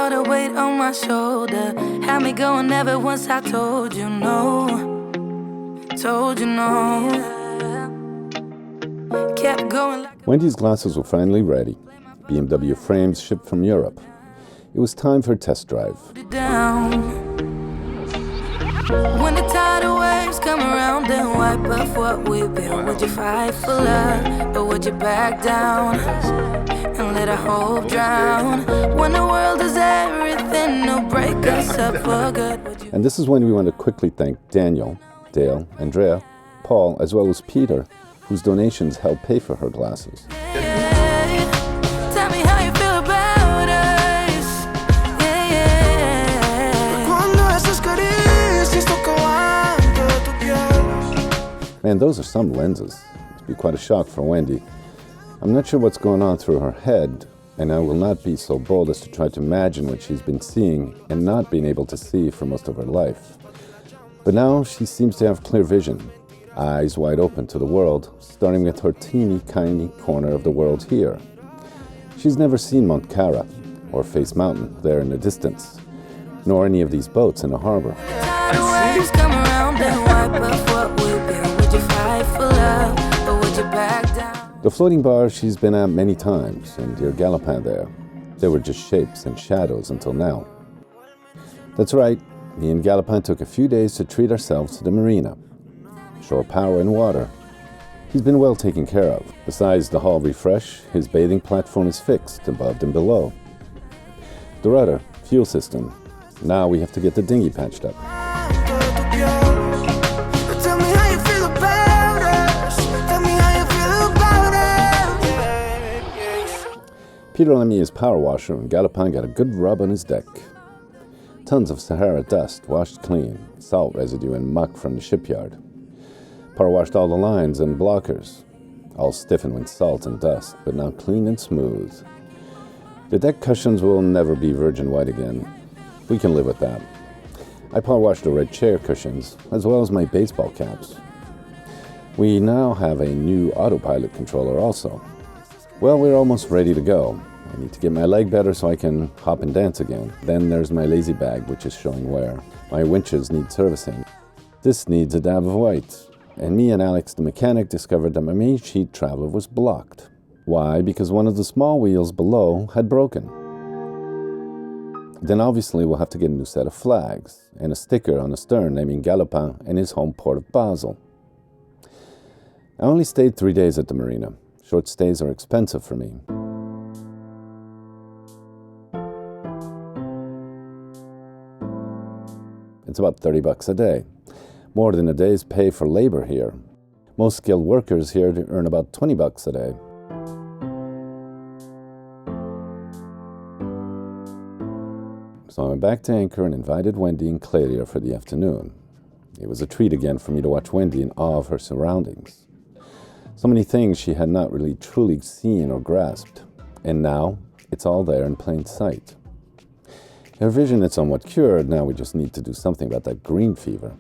all the weight on my shoulder. Had me going ever once I told you no. Told you no. Kept going like Wendy's glasses were finally ready. BMW frames shipped from Europe. It was time for a test drive. down. When the tidal waves come around and wipe off what we've been, would you fight for love, or would you back down and let our hope drown? When the world is everything, no break us up for good. And this is when we want to quickly thank Daniel, Dale, Andrea, Paul, as well as Peter, whose donations helped pay for her glasses. Tell me how you feel about us. Man, those are some lenses. It'd be quite a shock for Wendy. I'm not sure what's going on through her head, and I will not be so bold as to try to imagine what she's been seeing and not been able to see for most of her life. But now she seems to have clear vision, eyes wide open to the world, starting with her teeny tiny corner of the world here. She's never seen Mount Cara or Face Mountain there in the distance, nor any of these boats in the harbor. The floating bar she's been at many times, and dear Galopin there. They were just shapes and shadows until now. That's right, me and Galopin took a few days to treat ourselves to the marina. Shore power and water. He's been well taken care of. Besides the hull refresh, his bathing platform is fixed above and below. The rudder, fuel system. Now we have to get the dinghy patched up. Peter lent me his power washer, and Galopin got a good rub on his deck. Tons of Sahara dust washed clean, salt residue and muck from the shipyard. Power washed all the lines and blockers, all stiffened with salt and dust, but now clean and smooth. The deck cushions will never be virgin white again. We can live with that. I power washed the red chair cushions, as well as my baseball caps. We now have a new autopilot controller also. Well, we're almost ready to go. I need to get my leg better so I can hop and dance again. Then there's my lazy bag, which is showing wear. My winches need servicing. This needs a dab of white. And me and Alex, the mechanic, discovered that my main sheet traveler was blocked. Why? Because one of the small wheels below had broken. Then obviously we'll have to get a new set of flags and a sticker on the stern naming Galopin and his home port of Basel. I only stayed 3 days at the marina. Short stays are expensive for me. It's about $30 a day. More than a day's pay for labor here. Most skilled workers here earn about $20 a day. So I went back to anchor and invited Wendy and Claudia for the afternoon. It was a treat again for me to watch Wendy in awe of her surroundings. So many things she had not really truly seen or grasped. And now, it's all there in plain sight. Her vision is somewhat cured, now we just need to do something about that green fever.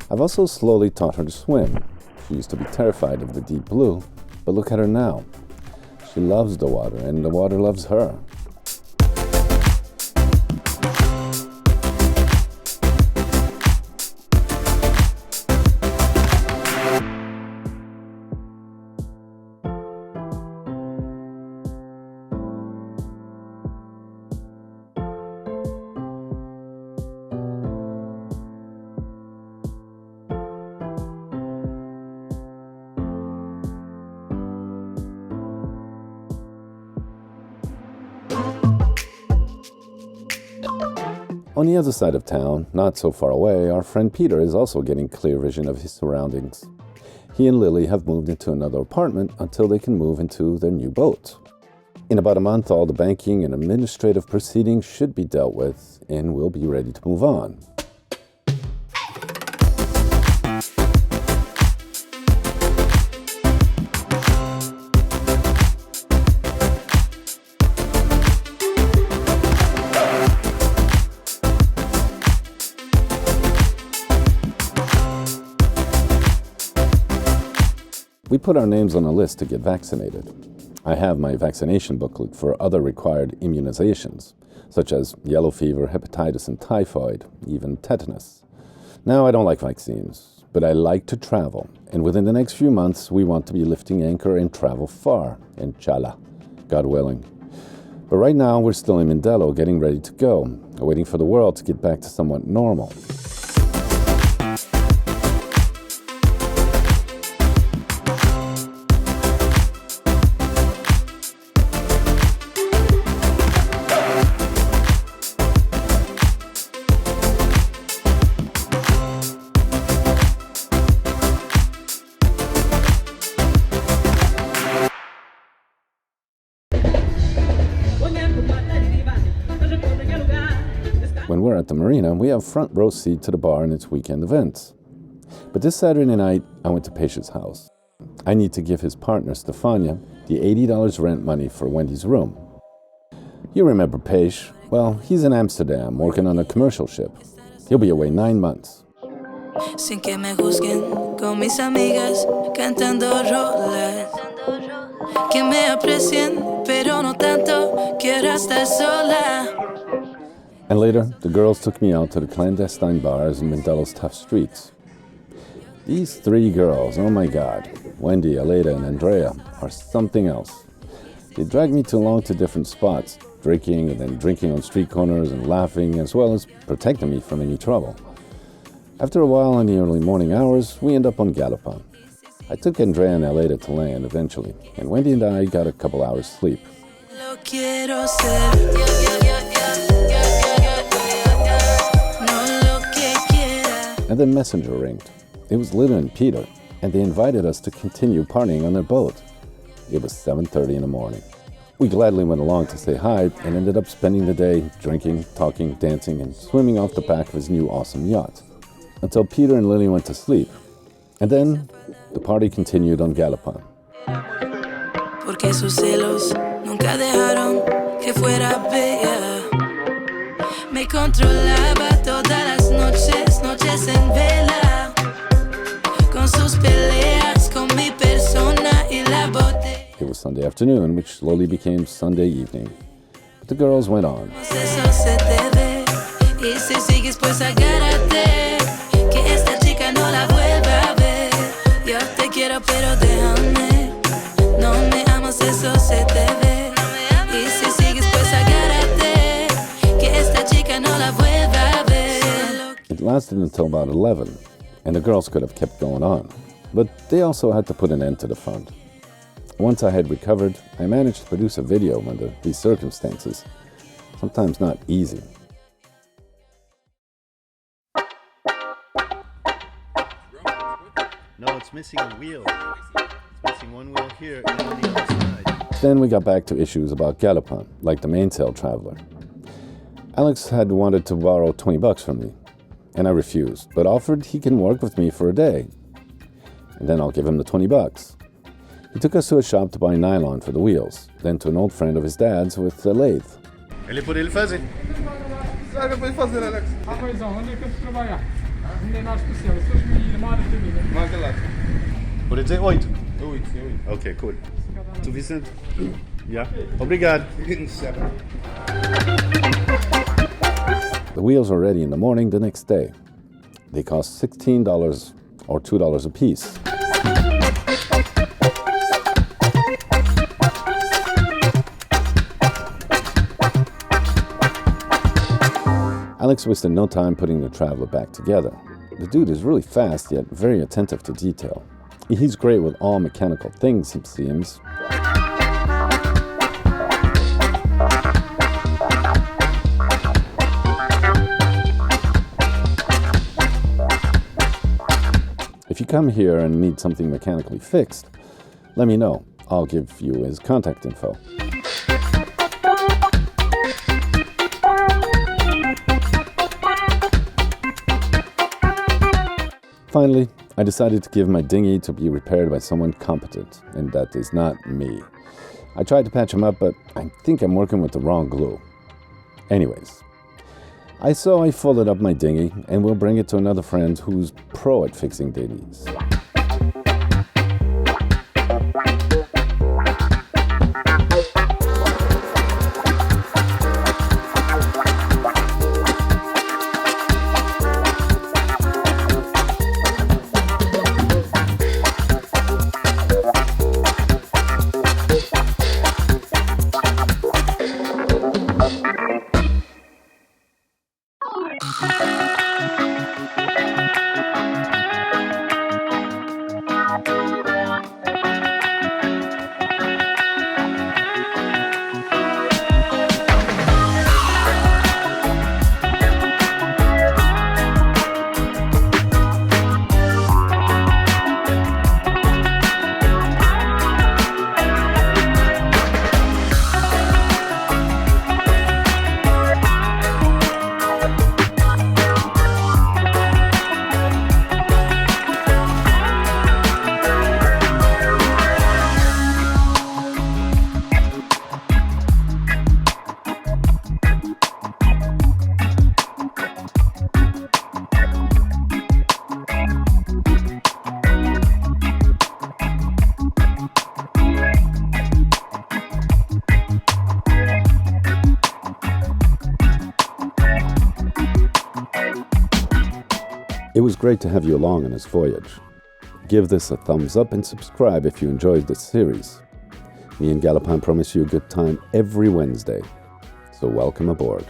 I've also slowly taught her to swim. She used to be terrified of the deep blue, but look at her now. She loves the water, and the water loves her. On the other side of town, not so far away, our friend Peter is also getting clear vision of his surroundings. He and Lily have moved into another apartment until they can move into their new boat. In about a month, all the banking and administrative proceedings should be dealt with, and we'll be ready to move on. We put our names on a list to get vaccinated. I have my vaccination booklet for other required immunizations, such as yellow fever, hepatitis and typhoid, even tetanus. Now, I don't like vaccines, but I like to travel, and within the next few months, we want to be lifting anchor and travel far, inshallah, God willing. But right now, we're still in Mindelo, getting ready to go, waiting for the world to get back to somewhat normal. When we're at the marina, we have front row seat to the bar and its weekend events. But this Saturday night, I went to Page's house. I need to give his partner, Stefania, the $80 rent money for Wendy's room. You remember Page? Well, he's in Amsterdam, working on a commercial ship. He'll be away 9 months. Sin que me juzguen con mis amigas cantando rolas. Que me aprecien, pero no tanto, quiero estar sola. And later, the girls took me out to the clandestine bars in Mindelo's tough streets. These 3 girls, oh my God, Wendy, Aleda, and Andrea, are something else. They dragged me along to different spots, drinking and then drinking on street corners and laughing, as well as protecting me from any trouble. After a while, in the early morning hours, we end up on Galopin. I took Andrea and Aleda to land eventually, and Wendy and I got a couple hours sleep. Lo quiero ser. And then Messenger ringed. It was Lita and Peter, and they invited us to continue partying on their boat. It was 7:30 in the morning. We gladly went along to say hi and ended up spending the day drinking, talking, dancing, and swimming off the back of his new awesome yacht. Until Peter and Lily went to sleep. And then the party continued on Galopin. Porque sus celos nunca dejaron que fuera bella. Me controlaba todas las noches, noches en vela. Con sus peleas, con mi persona y la botella. It was Sunday afternoon, which slowly became Sunday evening. But the girls went on. Eso se te ve. Y si sigues, pues agárrate. Que esta chica no la vuelva a ver. Yo te quiero, pero déjame. No me amas, eso se te ve. Y si sigues, pues agárrate. Que esta chica no la vuelva a ver. It lasted until about 11, and the girls could have kept going on. But they also had to put an end to the fun. Once I had recovered, I managed to produce a video under these circumstances. Sometimes not easy. No, it's missing a wheel. It's missing one wheel here and on the other side. Then we got back to issues about Galopin, like the mainsail traveler. Alex had wanted to borrow $20 from me, and I refused, but offered he can work with me for a day. And then I'll give him the $20. He took us to a shop to buy nylon for the wheels, then to an old friend of his dad's with a lathe. Ele poderia fazer. Sabe, pode fazer, Alex. Arrozão, onde é que eu fui trabalhar? Onde é mais especial? Se fosse me ir, mara família. Manda lá. Pode dizer 8. 8, sim, 8. Ok, cool. Tu Vicente? Yeah. Obrigado. The wheels were ready in the morning the next day. They cost $16 or $2 a piece. Alex wasted no time putting the traveler back together. The dude is really fast, yet very attentive to detail. He's great with all mechanical things, it seems. If you come here and need something mechanically fixed, let me know. I'll give you his contact info. Finally, I decided to give my dinghy to be repaired by someone competent, and that is not me. I tried to patch him up, but I think I'm working with the wrong glue. Anyways, I folded up my dinghy and will bring it to another friend who's pro at fixing dinghies. was great to have you along on this voyage. Give this a thumbs up and subscribe if you enjoyed this series. Me and Galopin promise you a good time every Wednesday, so welcome aboard.